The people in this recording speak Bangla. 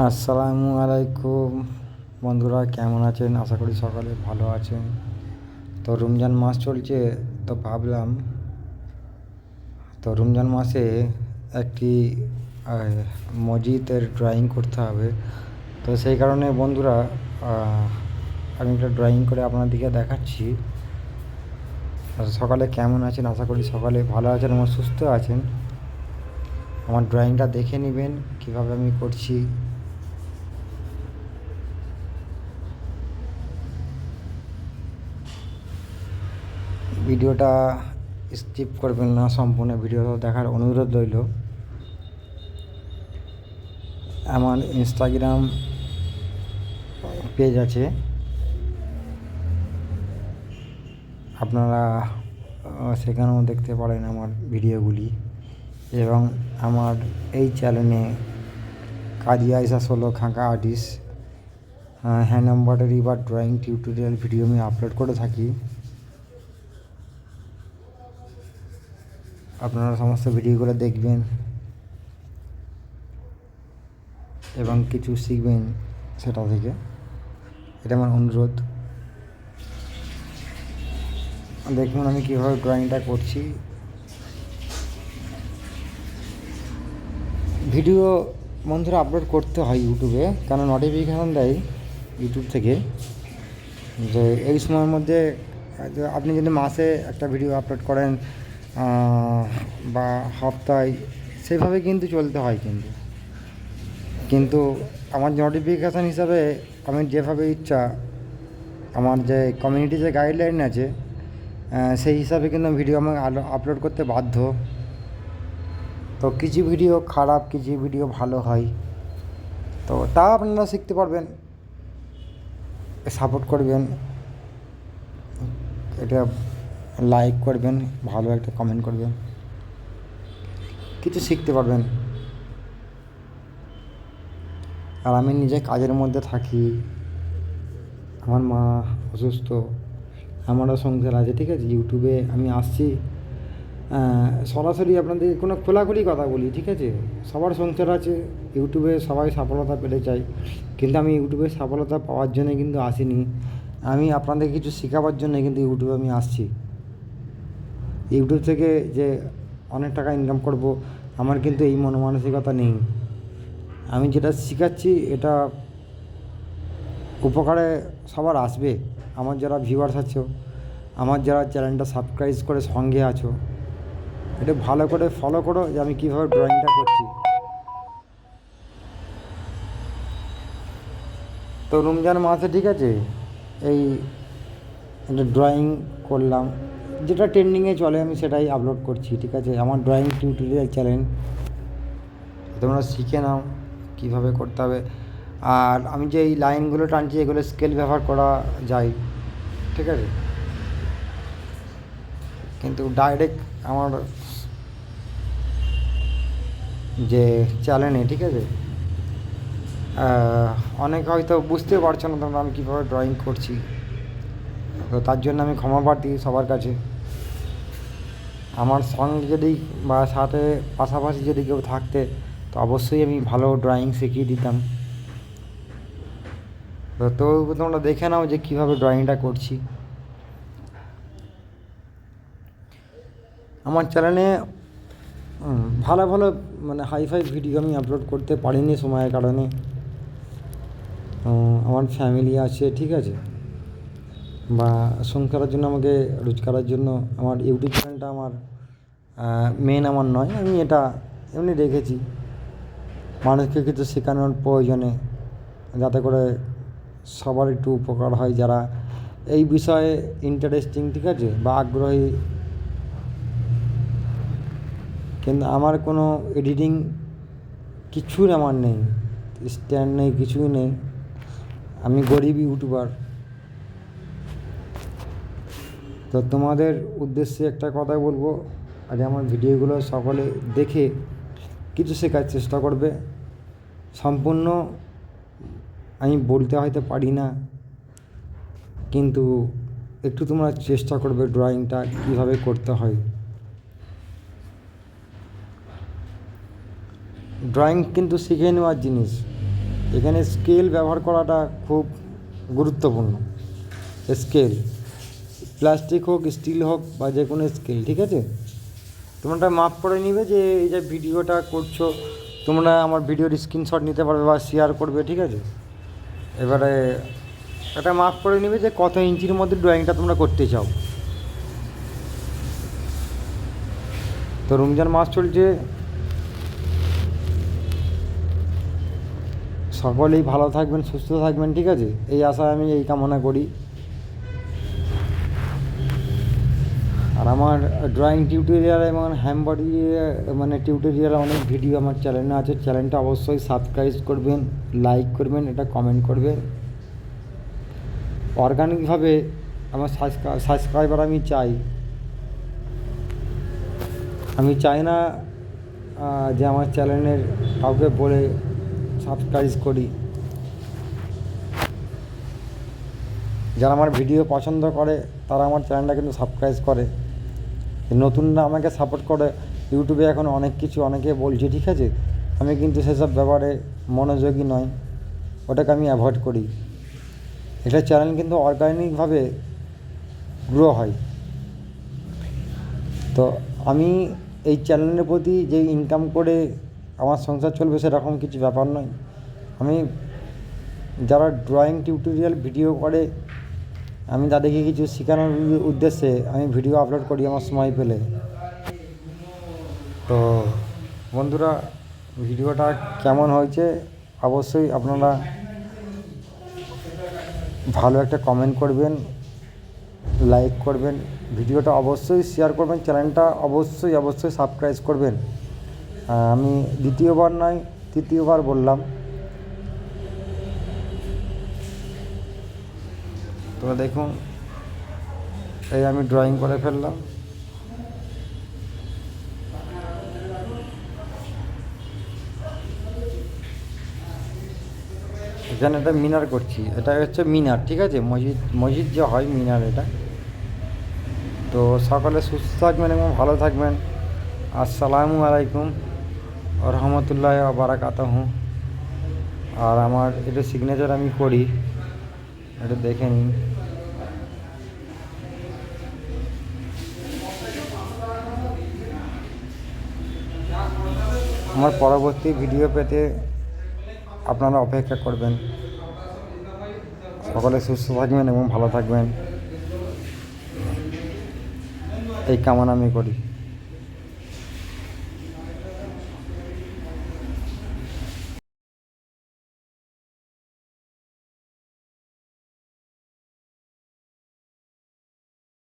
আসসালামু আলাইকুম বন্ধুরা, কেমন আছেন? আশা করি সকালে ভালো আছেন। তো রমজান মাস চলছে, তো ভাবলাম রমজান মাসে একটি মসজিদের ড্রয়িং করতে হবে। তো সেই কারণে বন্ধুরা আমি একটা ড্রয়িং করে আপনাদেরকে দেখাচ্ছি। সকালে কেমন আছেন? আশা করি সকালে ভালো আছেন এবং সুস্থ আছেন। আমার ড্রয়িংটা দেখে নেবেন কীভাবে আমি করছি। ভিডিওটা স্কিপ করবেন না, সম্পূর্ণ ভিডিওটা দেখার অনুরোধ রইল। আমার ইনস্টাগ্রাম পেজ আছে, আপনারা সেখানেও দেখতে পারেন আমার ভিডিওগুলি। এবং আমার এই চ্যানেলে কাদিয়া ইসা সোলো খাঁকা আর্টিস্ট হ্যান্ড এমব্রয়ডারি বা ড্রয়িং টিউটোরিয়াল ভিডিও আমি আপলোড করে থাকি। আপনারা সমস্ত ভিডিওগুলো দেখবেন এবং কিছু শিখবেন সেটা থেকে, এটা আমার অনুরোধ। দেখুন আমি কীভাবে ড্রয়িংটা করছি। ভিডিও বন্ধুরা আপলোড করতে হয় ইউটিউবে, কারণ নোটিফিকেশান দেয় ইউটিউব থেকে যে এই সময়ের মধ্যে আপনি যদি মাসে একটা ভিডিও আপলোড করেন বা সপ্তাহে, সেইভাবে কিন্তু চলতে হয়। কিন্তু আমার নোটিফিকেশান হিসাবে আমি যেভাবে ইচ্ছা, আমার যে কমিউনিটি যে গাইডলাইন আছে সেই হিসাবে কিন্তু ভিডিও আমি আপলোড করতে বাধ্য। তো কিছু ভিডিও খারাপ, কিছু ভিডিও ভালো হয়, তো তা আপনারা শিখতে পারবেন। সাপোর্ট করবেন, এটা লাইক করবেন, ভালো একটা কমেন্ট করবেন, কিছু শিখতে পারবেন। আর আমি নিজে কাজের মধ্যে থাকি, আমার মা অসুস্থ, আমারও সংসার আছে, ঠিক আছে। ইউটিউবে আমি আসছি সরাসরি আপনাদের কোনো খোলাখুলি কথা বলি, ঠিক আছে। সবার সংসার আছে, ইউটিউবে সবাই সফলতা পেতে চায়, কিন্তু আমি ইউটিউবে সফলতা পাওয়ার জন্য কিন্তু আসিনি। আমি আপনাদের কিছু শেখাবার জন্য কিন্তু ইউটিউবে আমি আসছি। ইউটিউব থেকে যে অনেক টাকা ইনকাম করব, আমার কিন্তু এই মানসিকতা নেই। আমি যেটা শেখাচ্ছি এটা উপকারে সবার আসবে। আমার যারা ভিউয়ার্স আছো, আমার যারা চ্যানেলটা সাবস্ক্রাইব করে সঙ্গে আছো, এটা ভালো করে ফলো করো যে আমি কীভাবে ড্রয়িংটা করছি। তো রমজান মাসে, ঠিক আছে, এই একটা ড্রয়িং করলাম, যেটা ট্রেন্ডিংয়ে চলে আমি সেটাই আপলোড করছি, ঠিক আছে। আমার ড্রয়িং টিউটোরিয়াল চ্যানেল, তোমরা শিখে নাও কীভাবে করতে হবে। আর আমি যে এই লাইনগুলো টানছি এগুলো স্কেল ব্যবহার করা যায়, ঠিক আছে। কিন্তু ডাইরেক্ট আমার যে চ্যানেলে, ঠিক আছে, অনেকে হয়তো বুঝতে পারছো না তোমরা আমি কীভাবে ড্রয়িং করছি। তো তার জন্য আমি ক্ষমা প্রার্থী সবার কাছে। আমার সঙ্গে যদি বা সাথে পাশাপাশি যদি কেউ থাকতে, তো অবশ্যই আমি ভালো ড্রয়িং শিখিয়ে দিতাম। তো তোমরা দেখে নাও যে কীভাবে ড্রয়িংটা করছি। আমার চ্যানেলে ভালো ভালো মানে হাইফাই ভিডিও আমি আপলোড করতে পারিনি সময়ের কারণে। আমার ফ্যামিলি আছে, ঠিক আছে, বা সংসারের জন্য, আমাকে রোজগারের জন্য আমার ইউটিউব চ্যানেলটা আমার মেন আমার নয়। আমি এটা এমনি রেখেছি মানুষকে কিছু শেখানোর প্রয়োজনে, যাতে করে সবার একটু উপকার হয়, যারা এই বিষয়ে ইন্টারেস্টিং, ঠিক আছে, বা আগ্রহী। কিন্তু আমার কোনো এডিটিং কিছুই আমার নেই, স্ট্যান্ড নেই, কিছুই নেই। আমি গরিব ইউটিউবার। তো তোমাদের উদ্দেশ্যে একটা কথা বলবো, আজ আমার ভিডিওগুলো সকলে দেখে কিছু শেখার চেষ্টা করবে। সম্পূর্ণ আমি বলতে হয়তো পারি না, কিন্তু একটু তোমরা চেষ্টা করবে ড্রয়িংটা কীভাবে করতে হয়। ড্রয়িং কিন্তু শিখে নেওয়ার জিনিস, এখানে স্কেল ব্যবহার করাটা খুব গুরুত্বপূর্ণ। স্কেল প্লাস্টিক হোক, স্টিল হোক বা যে কোনো স্কেল, ঠিক আছে? তোমরা মাপ করে নিবে যে এই যে ভিডিওটা করছো, তোমরা আমার ভিডিওর স্ক্রিনশট নিতে পারবে বা শেয়ার করবে, ঠিক আছে? এবারে এটা মাপ করে নিবে যে কত ইঞ্চির মধ্যে ড্রয়িংটা তোমরা করতে চাও। তো রমজান মাস চলছে, সকলেই ভালো থাকবেন, সুস্থ থাকবেন, ঠিক আছে? এই আশায় আমি এই কামনা করি। আর আমার ড্রয়িং টিউটোরিয়াল এবং হ্যান্ডবডি মানে টিউটোরিয়াল অনেক ভিডিও আমার চ্যানেলে আছে। চ্যানেলটা অবশ্যই সাবস্ক্রাইব করবেন, লাইক করবেন, এটা কমেন্ট করবেন। অর্গানিকভাবে আমার সাবস্ক্রাইবার আমি চাই না যে আমার চ্যানেলের কাউকে বলে সাবস্ক্রাইব করি। যারা আমার ভিডিও পছন্দ করে তারা আমার চ্যানেলটা কিন্তু সাবস্ক্রাইব করে। নতুনরা আমাকে সাপোর্ট করে। ইউটিউবে এখন অনেক কিছু অনেকে বলছে, ঠিক আছে? আমি কিন্তু সেসব ব্যাপারে মনোযোগী নয়, ওটাকে আমি অ্যাভয়েড করি। এটা চ্যানেল কিন্তু অর্গানিকভাবে গ্রো হয়। তো আমি এই চ্যানেলের প্রতি যে ইনকাম করে আমার সংসার চলবে সেরকম কিছু ব্যাপার নয়। আমি যারা ড্রয়িং টিউটোরিয়াল ভিডিও করে আমি তাদেরকে কিছু শেখানোর উদ্দেশ্যে আমি ভিডিও আপলোড করি আমার সময় পেলে। তো বন্ধুরা, ভিডিওটা কেমন হয়েছে অবশ্যই আপনারা ভালো একটা কমেন্ট করবেন, লাইক করবেন, ভিডিওটা অবশ্যই শেয়ার করবেন, চ্যানেলটা অবশ্যই সাবস্ক্রাইব করবেন। আমি দ্বিতীয়বার নয় তৃতীয়বার বললাম। তো দেখুন, এই আমি ড্রয়িং করে ফেললাম। এখানে একটা মিনার করছি, এটা হচ্ছে মিনার, ঠিক আছে? মসজিদ যে হয় মিনার এটা। তো সকালে সুস্থ থাকবেন এবং ভালো থাকবেন। আসসালামু আলাইকুম রহমতুল্লাহ বারাকাতুহু। আর আমার এটা সিগনেচার আমি করি, এটা দেখে নিন। আমার পরবর্তী ভিডিও পেতে আপনারা অপেক্ষা করবেন। সকলে সুস্থ থাকবেন এবং ভালো থাকবেন, এই কামনা আমি করি।